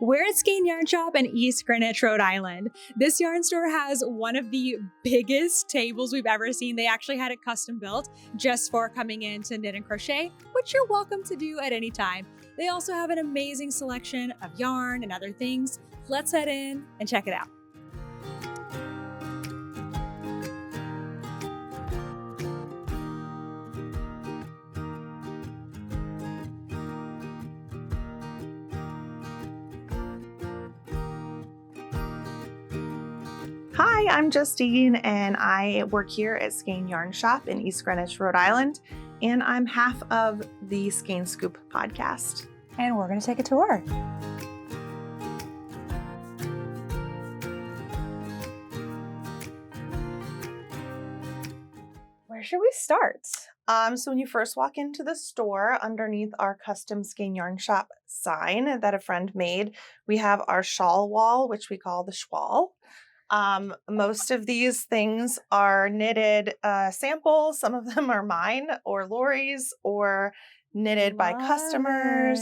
We're at Skein Yarn Shop in East Greenwich, Rhode Island. This yarn store has one of the biggest tables we've ever seen. They actually had it custom built just for coming in to knit and crochet, which you're welcome to do at any time. They also have an amazing selection of yarn and other things. Let's head in and check it out. Hi, I'm Justine and I work here at Skein Yarn Shop in East Greenwich, Rhode Island, and I'm half of the Skein Scoop podcast. And we're going to take a tour. Where should we start? So when you first walk into the store, underneath our custom Skein Yarn Shop sign that a friend made, we have our shawl wall, which we call the schwall. Most of these things are knitted samples. Some of them are mine or Lori's or knitted by customers.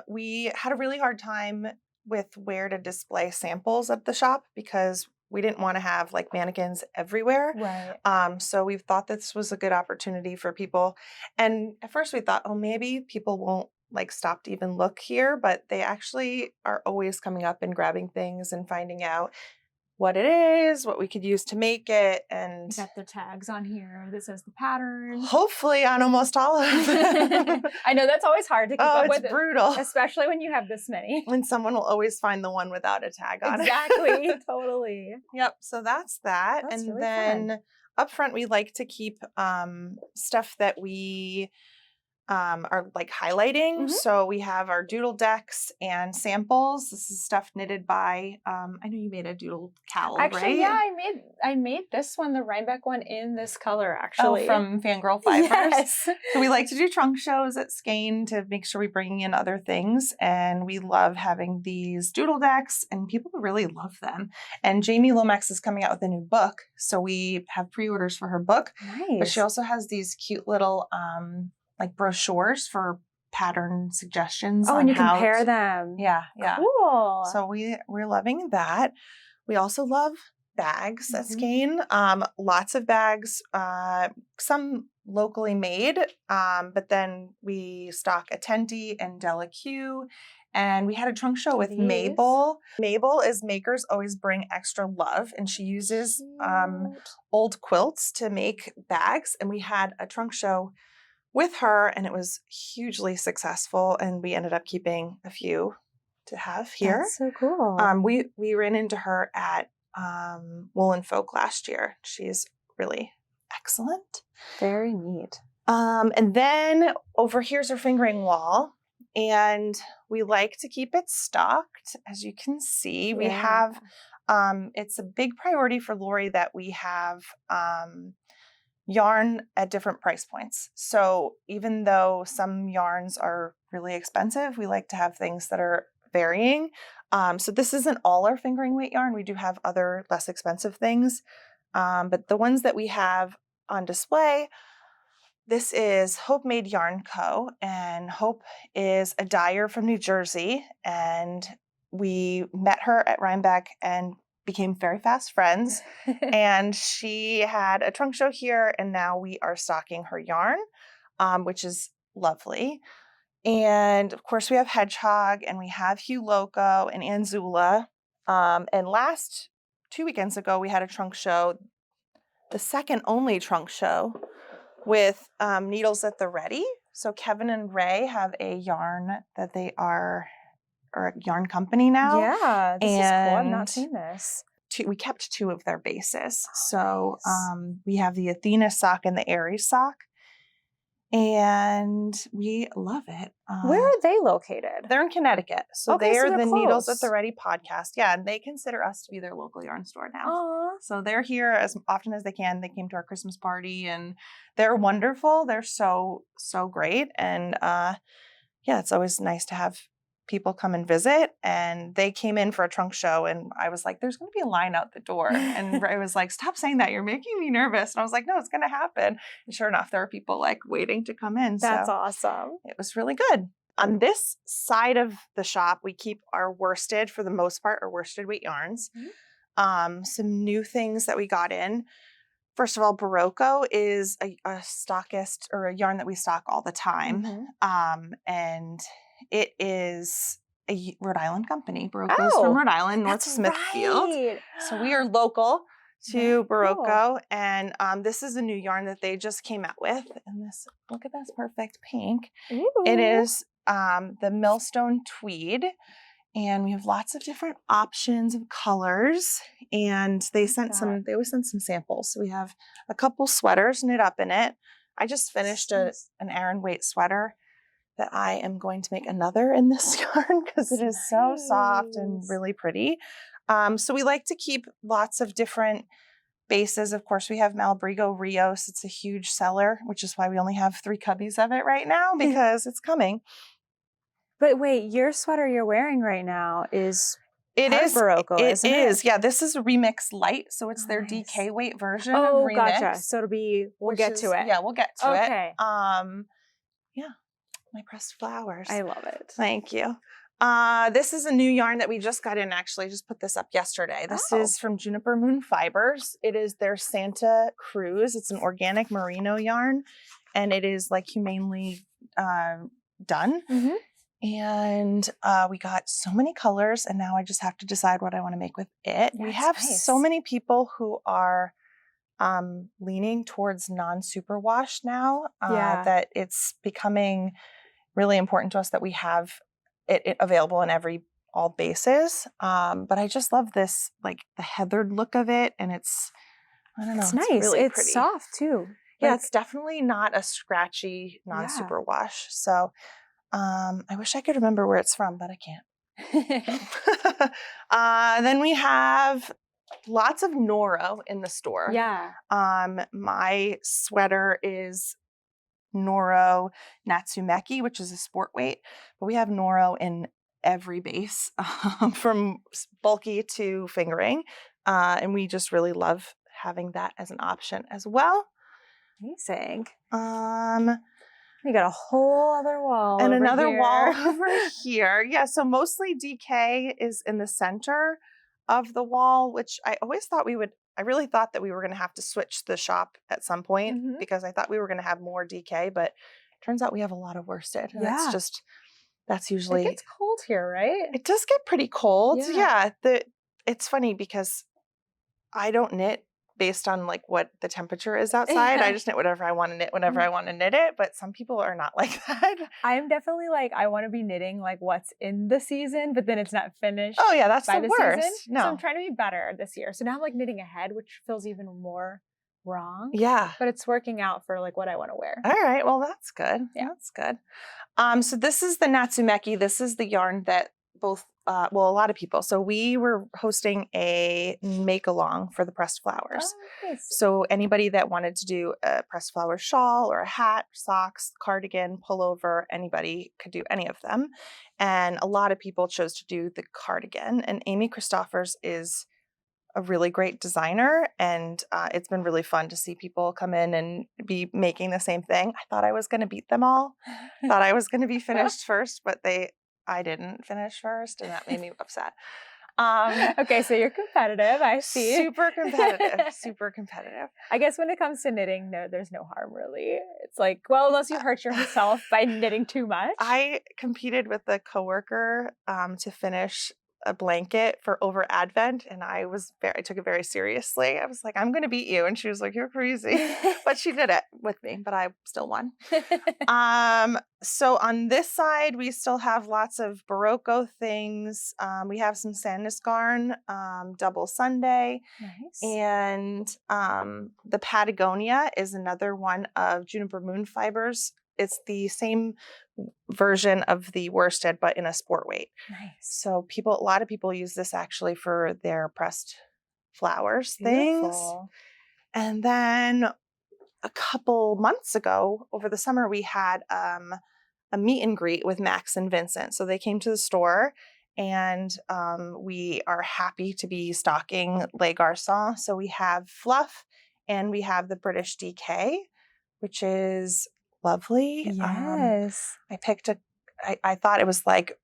We had a really hard time with where to display samples at the shop because we didn't want to have like mannequins everywhere. Right. So we thought this was a good opportunity for people. And at first we thought, oh, maybe people won't like stop to even look here, but they actually are always coming up and grabbing things and finding out what it is, what we could use to make it, and got the tags on here that says the pattern. Hopefully on almost all of them. I know that's always hard to keep up with. It's brutal. Especially when you have this many. And someone will always find the one without a tag on Exactly. it. Totally. Yep. So that's that. That's and really then fun. up front, we like to keep stuff that we are like highlighting. Mm-hmm. So we have our doodle decks and samples. This is stuff knitted by, I know you made a doodle cowl, actually, right? Yeah, I made this one, the Rhinebeck one, in this color, actually. Oh, from Fangirl Fibers. Yes. So we like to do trunk shows at Skein to make sure we bring in other things. And we love having these doodle decks and people really love them. And Jamie Lomax is coming out with a new book. So we have pre-orders for her book. Nice. But she also has these cute little like brochures for pattern suggestions. Oh, and you can pair them. Yeah. Cool. So we're loving that. We also love bags at Skein. Lots of bags, some locally made, but then we stock a Tenty and Della Q. And we had a trunk show with Mabel. Mabel is Makers Always Bring Extra Love, and she uses old quilts to make bags. And we had a trunk show with her, and it was hugely successful, and we ended up keeping a few to have here. That's so cool. We ran into her at Woolen Folk last year. She's really excellent. Very neat. And then over here's her fingering wall, and we like to keep it stocked. As you can see, we have, it's a big priority for Lori that we have yarn at different price points. So even though some yarns are really expensive, we like to have things that are varying. So this isn't all our fingering weight yarn. We do have other less expensive things. But the ones that we have on display, this is Hope Made Yarn Co. And Hope is a dyer from New Jersey. And we met her at Rhinebeck and became very fast friends. And she had a trunk show here, and now we are stocking her yarn, which is lovely. And of course we have Hedgehog, and we have Hugh Loco and Anzula. And last 2 weekends ago, we had a trunk show, the second only trunk show with Needles at the Ready. So Kevin and Ray have a yarn that they are a yarn company now. Yeah, this is cool. I've not seen this. We kept 2 of their bases. So we have the Athena sock and the Aries sock. And we love it. Where are they located? They're in Connecticut. So Okay, they are so they're the Needles close. at the Ready podcast. Yeah, and they consider us to be their local yarn store now. Aww. So they're here as often as they can. They came to our Christmas party, and they're wonderful. They're so great. And it's always nice to have people come and visit. And they came in for a trunk show, and I was like, there's going to be a line out the door. And Ray was like, stop saying that. You're making me nervous. And I was like, no, it's going to happen. And sure enough, there are people like waiting to come in. That's so awesome. it was really good. On this side of the shop, we keep our worsted, for the most part, our worsted weight yarns. Some new things that we got in. First of all, Barocco is a stockist or a yarn that we stock all the time. And it is a Rhode Island company. Barocco is from Rhode Island, North Smithfield. Right. So we are local to Very Barocco. cool. And this is a new yarn that they just came out with. And this, look at this perfect pink. Ooh. It is the Millstone Tweed. And we have lots of different options of colors. And they they always send some samples. So we have a couple sweaters knit up in it. I just finished an Aran weight sweater that I am going to make another in this yarn because it is so soft and really pretty. So we like to keep lots of different bases. Of course, we have Malabrigo Rios. It's a huge seller, which is why we only have 3 cubbies of it right now because it's coming. But wait, your sweater you're wearing right now is Barocco, isn't it? It is. Yeah, this is a Remix Light, so it's their DK weight version of Remix. Gotcha. So it'll be, we'll get to it. Yeah, we'll get to it. Okay. Yeah, my pressed flowers. I love it. Thank you. This is a new yarn that we just got in, actually. I just put this up yesterday. This is from Juniper Moon Fibers. It is their Santa Cruz. It's an organic merino yarn, and it is like humanely done. And we got so many colors, and now I just have to decide what I want to make with it. We have so many people who are leaning towards non-superwash now that it's becoming really important to us that we have it available in all bases. But I just love this, like the heathered look of it, and it's, I don't know, it's nice. Really it's pretty. Soft too. Yeah, it's definitely not a scratchy non-superwash. So I wish I could remember where it's from, but I can't. Then we have lots of Noro in the store. Yeah. My sweater is Noro Natsumeki, which is a sport weight, but we have Noro in every base, from bulky to fingering. And we just really love having that as an option as well. Amazing. You got a whole other wall and over another here. wall over here. Yeah, so mostly DK is in the center of the wall, which I really thought that we were going to have to switch the shop at some point because I thought we were going to have more DK, but it turns out we have a lot of worsted. And that's usually... It gets cold here, right? It does get pretty cold. Yeah. It's funny because I don't knit based on like what the temperature is outside. I just knit whatever I want to knit whenever I want to knit it. But some people are not like that. I am definitely like, I want to be knitting like what's in the season, but then it's not finished. Oh yeah, that's by the worst. Season. No. So I'm trying to be better this year. So now I'm like knitting ahead, which feels even more wrong. Yeah. But it's working out for like what I want to wear. All right. Well, that's good. Yeah. That's good. So this is the Natsumeki. This is the yarn that both a lot of people. So we were hosting a make along for the pressed flowers. Oh, nice. So anybody that wanted to do a pressed flower shawl or a hat, socks, cardigan, pullover, anybody could do any of them. And a lot of people chose to do the cardigan. And Amy Christoffers is a really great designer, and it's been really fun to see people come in and be making the same thing. I thought I was going to beat them all. Thought I was going to be finished first, but I didn't finish first, and that made me upset. Okay, so you're competitive, I see. Super competitive, super competitive. I guess when it comes to knitting, no, there's no harm really. It's like, well, unless you hurt yourself by knitting too much. I competed with a coworker to finish a blanket for over Advent, and I took it very seriously. I was like, I'm going to beat you. And she was like, you're crazy. But she did it with me, but I still won. So on this side, we still have lots of Barocco things. We have some Sandnesgarn, Double Sunday. Nice. And the Patagonia is another one of Juniper Moon Fibers. It's the same version of the worsted, but in a sport weight. Nice. So a lot of people use this actually for their pressed flowers things. And then a couple months ago, over the summer, we had a meet and greet with Max and Vincent. So they came to the store, and we are happy to be stocking Les Garçons. So we have Fluff, and we have the British DK, which is lovely. Yes. I picked I thought it was like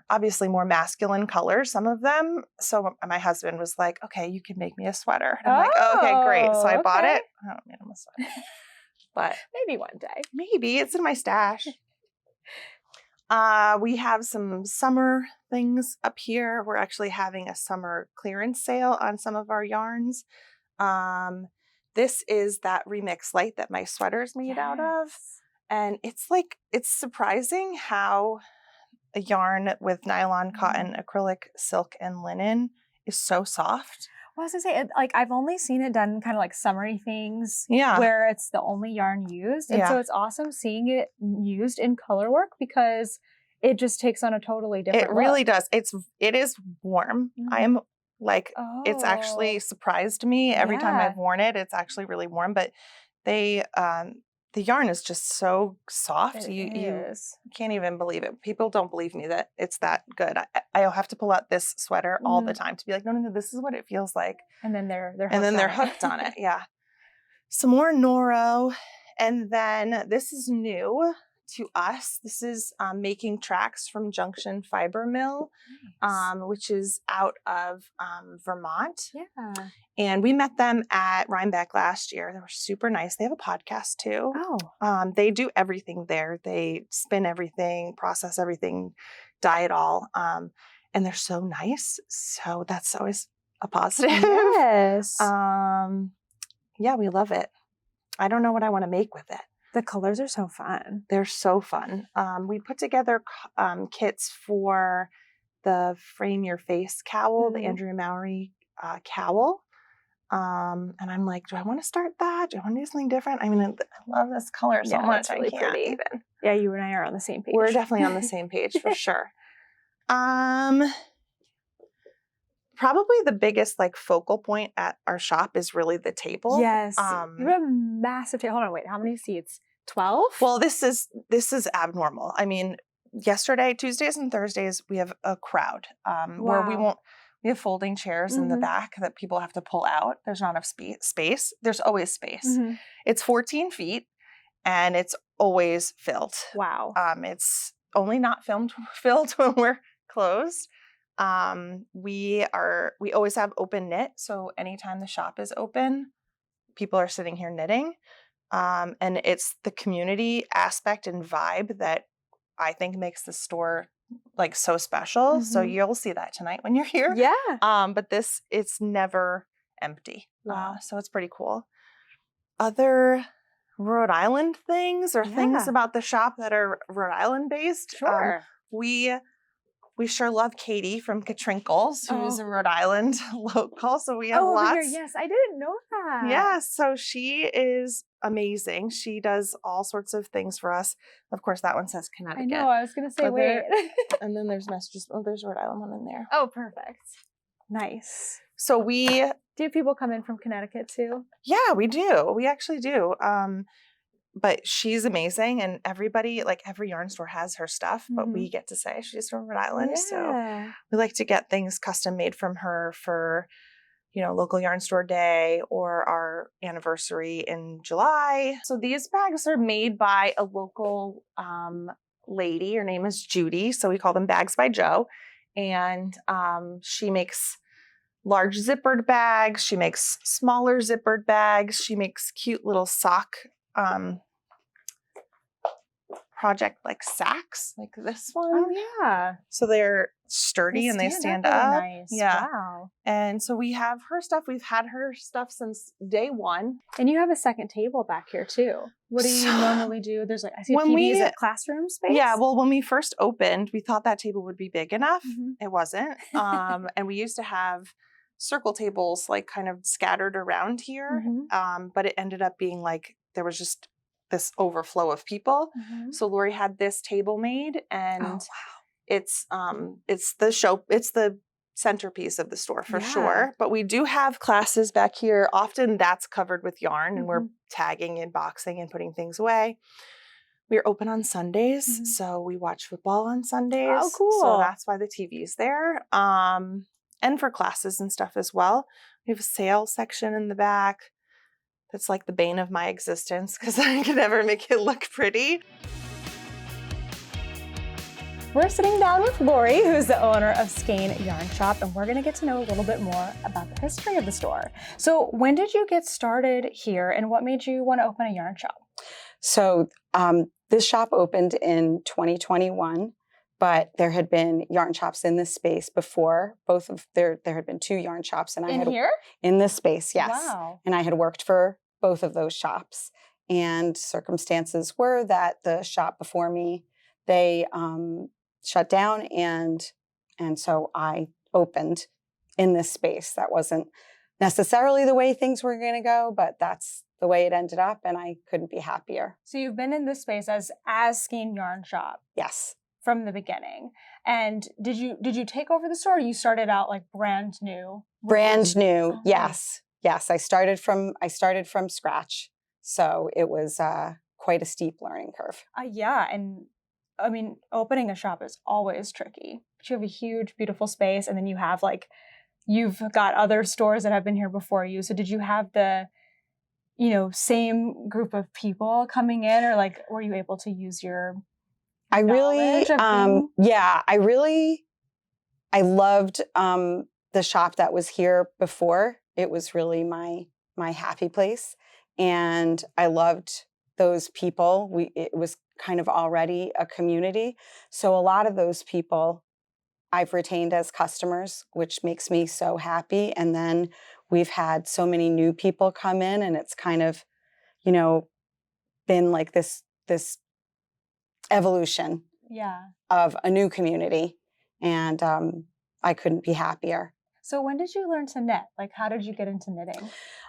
obviously more masculine colors, some of them. So my husband was like, okay, you can make me a sweater. And I'm like, oh, okay, great. So I bought it. I don't make him a sweater, but maybe one day. Maybe it's in my stash. We have some summer things up here. We're actually having a summer clearance sale on some of our yarns. This is that remix light that my sweater's made out of. And it's surprising how a yarn with nylon, cotton, acrylic, silk, and linen is so soft. Well, I was gonna say, I've only seen it done kind of like summery things, Yeah, where it's the only yarn used, and so it's awesome seeing it used in color work because it just takes on a totally different. It really does. It is warm. I am like, it's actually surprised me every time I've worn it. It's actually really warm, but the yarn is just so soft. You can't even believe it. People don't believe me that it's that good. I'll have to pull out this sweater all the time to be like, no, this is what it feels like. And then they're hooked on it. Yeah. Some more Noro, and then this is new to us. This is Making Tracks from Junction Fiber Mill, which is out of Vermont. Yeah. And we met them at Rhinebeck last year. They were super nice. They have a podcast too. Oh. They do everything there. They spin everything, process everything, dye it all. And they're so nice. So that's always a positive. Yes. Yeah, we love it. I don't know what I want to make with it. The colors are so fun. They're so fun. We put together kits for the Frame Your Face cowl, the Andrea Mowry cowl. And I'm like, do I want to start that? Do I want to do something different? I mean, I love this color so much. It's really pretty. Even. Yeah, you and I are on the same page. We're definitely on the same page for sure. Probably the biggest focal point at our shop is really the table. Yes. You have a massive table. Hold on, wait. How many seats? 12? Well, this is abnormal. I mean, Tuesdays and Thursdays, we have a crowd where we have folding chairs in the back that people have to pull out. There's not enough space. There's always space. It's 14 feet and it's always filled. Wow. It's only not filled when we're closed. We always have open knit. So anytime the shop is open, people are sitting here knitting. And it's the community aspect and vibe that I think makes the store so special. So you'll see that tonight when you're here. Yeah. But it's never empty. Wow. So it's pretty cool. Other Rhode Island things or things about the shop that are Rhode Island based. Sure. We sure love Katie from Katrinkles, who's a Rhode Island local. So we have lots. Over here. Yes, I didn't know that. Yeah, so she is amazing. She does all sorts of things for us. Of course, that one says Connecticut. I know. I was going to say, wait. And then there's messages. Oh, there's a Rhode Island one in there. Oh, perfect. Nice. So do people come in from Connecticut too? Yeah, we do. We actually do. But she's amazing, and everybody, every yarn store has her stuff, but we get to say she's from Rhode Island. So we like to get things custom made from her for, local yarn store day or our anniversary in July. So these bags are made by a local lady. Her name is Judy. So we call them Bags by Joe. And she makes large zippered bags. She makes smaller zippered bags. She makes cute little sock project sacks like this one. Oh yeah. So they're sturdy and they stand up. Really nice. Yeah. Wow. And so we have her stuff. We've had her stuff since day one. And you have a second table back here too. What do you normally do? There's I see TVs at classroom space. Yeah. Well, when we first opened, we thought that table would be big enough. It wasn't. And we used to have circle tables kind of scattered around here. But it ended up being there was just this overflow of people. So Lori had this table made, and it's the centerpiece of the store for sure. But we do have classes back here. Often that's covered with yarn, and we're tagging and boxing and putting things away. We're open on Sundays, so we watch football on Sundays. Oh, cool. So that's why the TV's there. And for classes and stuff as well. We have a sales section in the back. That's the bane of my existence because I can never make it look pretty. We're sitting down with Lori, who's the owner of Skein Yarn Shop, and we're going to get to know a little bit more about the history of the store. So when did you get started here, and what made you want to open a yarn shop? So this shop opened in 2021, but there had been yarn shops in this space before. There had been 2 yarn shops, and in this space, yes. Wow. And I had worked for both of those shops. And circumstances were that the shop before me, they shut down, and so I opened in this space. That wasn't necessarily the way things were going to go, but that's the way it ended up, and I couldn't be happier. So you've been in this space as Skein Yarn Shop. Yes. From the beginning. And did you take over the store, or you started out like brand new? Brand new, Oh. yes. Yes, I started from scratch. So it was quite a steep learning curve. Yeah, and I mean, opening a shop is always tricky. But you have a huge, beautiful space, and then you've got other stores that have been here before you. So did you have the, same group of people coming in, or like, were you able to use your I loved the shop that was here before. It was really my happy place, and I loved those people. It was kind of already a community, so a lot of those people I've retained as customers, which makes me so happy. And then we've had so many new people come in, and it's kind of, been like this evolution of a new community, and I couldn't be happier. So when did you learn to knit? Like, how did you get into knitting?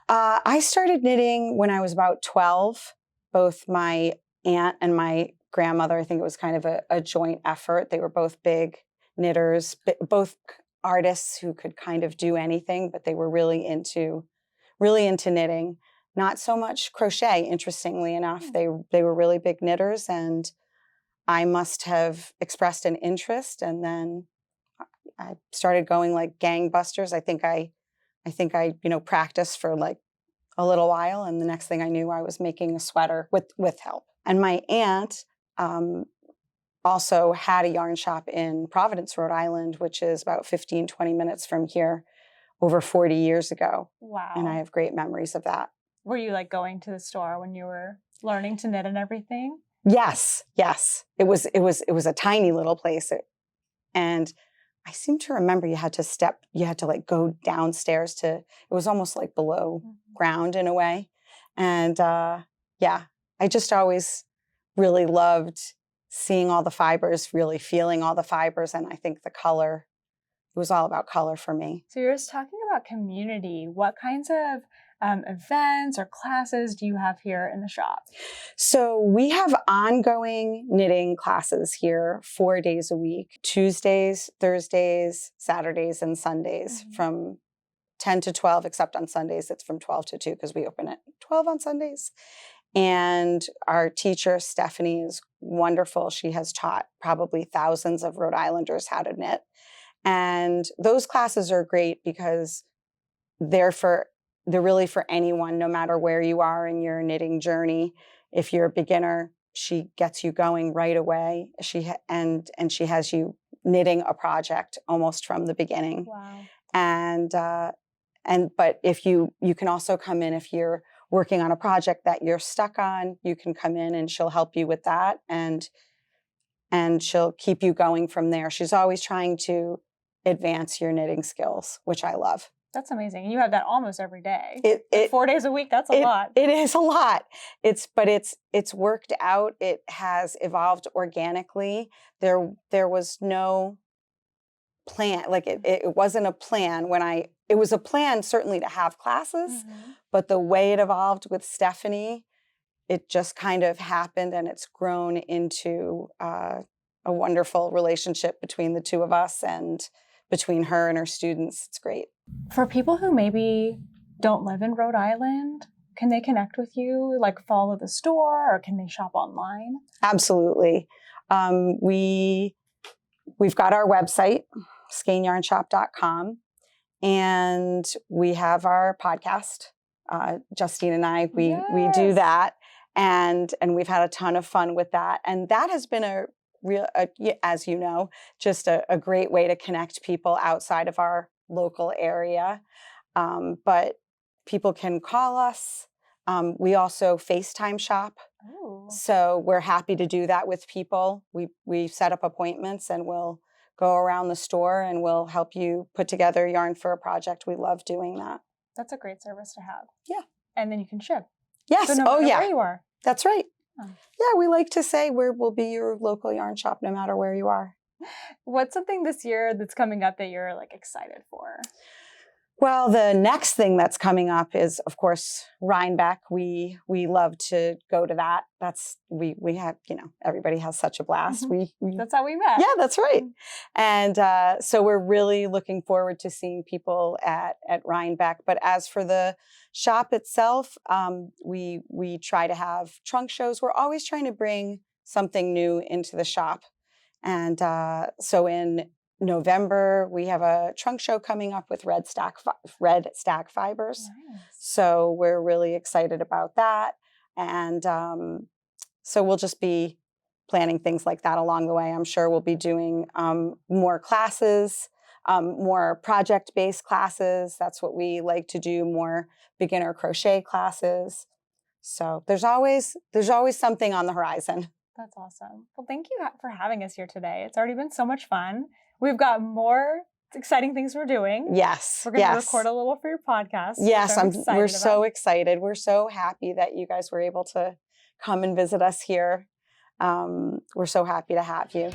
I started knitting when I was about 12. Both my aunt and my grandmother, I think it was kind of a joint effort. They were both big knitters, both artists who could kind of do anything, but they were really into knitting. Not so much crochet, interestingly enough. They were really big knitters, and I must have expressed an interest, and then I started going like gangbusters. I think I practiced for like a little while, and the next thing I knew, I was making a sweater with help. And my aunt also had a yarn shop in Providence, Rhode Island, which is about 15, 20 minutes from here, over 40 years ago. Wow. And I have great memories of that. Were you like going to the store when you were learning to knit and everything? Yes. It was a tiny little place. And I seem to remember you had to like go downstairs it was almost like below ground in a way. And I just always really loved seeing all the fibers, really feeling all the fibers. And I think the color, it was all about color for me. So you're just talking about community. What kinds of events or classes do you have here in the shop? So we have ongoing knitting classes here 4 days a week, Tuesdays, Thursdays, Saturdays, and Sundays from 10 to 12, except on Sundays, it's from 12 to 2 because we open at 12 on Sundays. And our teacher, Stephanie, is wonderful. She has taught probably thousands of Rhode Islanders how to knit. And those classes are great because they're really for anyone, no matter where you are in your knitting journey. If you're a beginner, she gets you going right away. She has you knitting a project almost from the beginning. Wow. But if you can also come in if you're working on a project that you're stuck on, you can come in and she'll help you with that, and she'll keep you going from there. She's always trying to advance your knitting skills, which I love. That's amazing. You have that almost every day. 4 days a week, that's a lot. It is a lot. It's worked out. It has evolved organically. There was no plan. Like it wasn't a plan it was a plan certainly to have classes, but the way it evolved with Stephanie, it just kind of happened, and it's grown into a wonderful relationship between the two of us and between her and her students. It's great. For people who maybe don't live in Rhode Island, can they connect with you, like follow the store, or can they shop online? Absolutely. We've got our website, skeinyarnshop.com, and we have our podcast. Justine and I, we do that, and we've had a ton of fun with that. And that has been a as you know, just a great way to connect people outside of our local area. But people can call us. We also FaceTime shop. Oh. So we're happy to do that with people. We set up appointments and we'll go around the store and we'll help you put together yarn for a project. We love doing that. That's a great service to have. Yeah. And then you can ship. Yes. So no matter yeah. where you are. That's right. Oh. Yeah, we like to say we'll be your local yarn shop no matter where you are. What's something this year that's coming up that you're like excited for? Well, the next thing that's coming up is, of course, Rhinebeck. We love to go to that. That's we have, everybody has such a blast. Mm-hmm. That's how we met. Yeah, that's right. And so we're really looking forward to seeing people at Rhinebeck. But as for the shop itself, we try to have trunk shows. We're always trying to bring something new into the shop. And so in November, we have a trunk show coming up with red stack fibers. Nice. So we're really excited about that. And so we'll just be planning things like that along the way. I'm sure we'll be doing more classes, more project-based classes. That's what we like to do, more beginner crochet classes. So there's always something on the horizon. That's awesome. Well, thank you for having us here today. It's already been so much fun. We've got more exciting things we're doing. Yes. We're going to record a little for your podcast. Yes, we're so excited. We're so happy that you guys were able to come and visit us here. We're so happy to have you.